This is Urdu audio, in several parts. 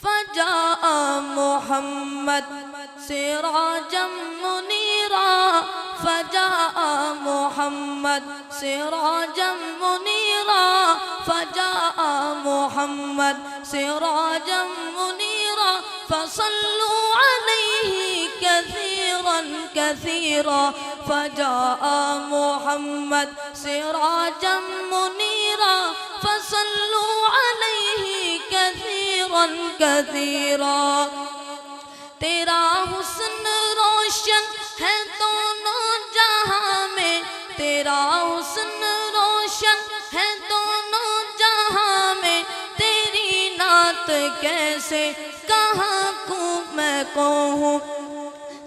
فجاء محمد سراجا منيرا فجاء محمد سراجا منيرا فجاء محمد سراجا منيرا فصلوا عليه كثيرا كثيرا فجاء محمد سراجا منيرا فصلوا عليه كثيرا كثيرا تیرا حسن روشن ہے دونوں جہاں میں تیرا حسن روشن ہے دونوں جہاں میں تیری نعت کیسے کہاں کو میں کہوں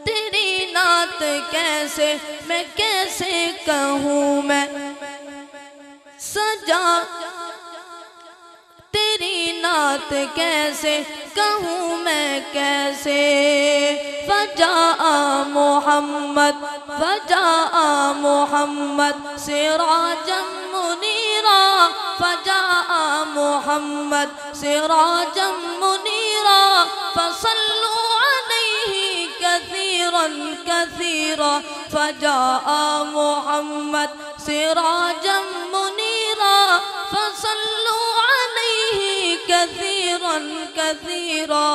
تیری نعت کیسے میں کیسے کہوں میں سجا تیری نعت کیسے کہوں میں کیسے فجاء محمد سراجا منیرا فجاء محمد سراجا منیرا فصلوا علیہ کثیرا کثیرا فجاء محمد سراجا منیرا فصلوا علیہ كثيرا كثيرا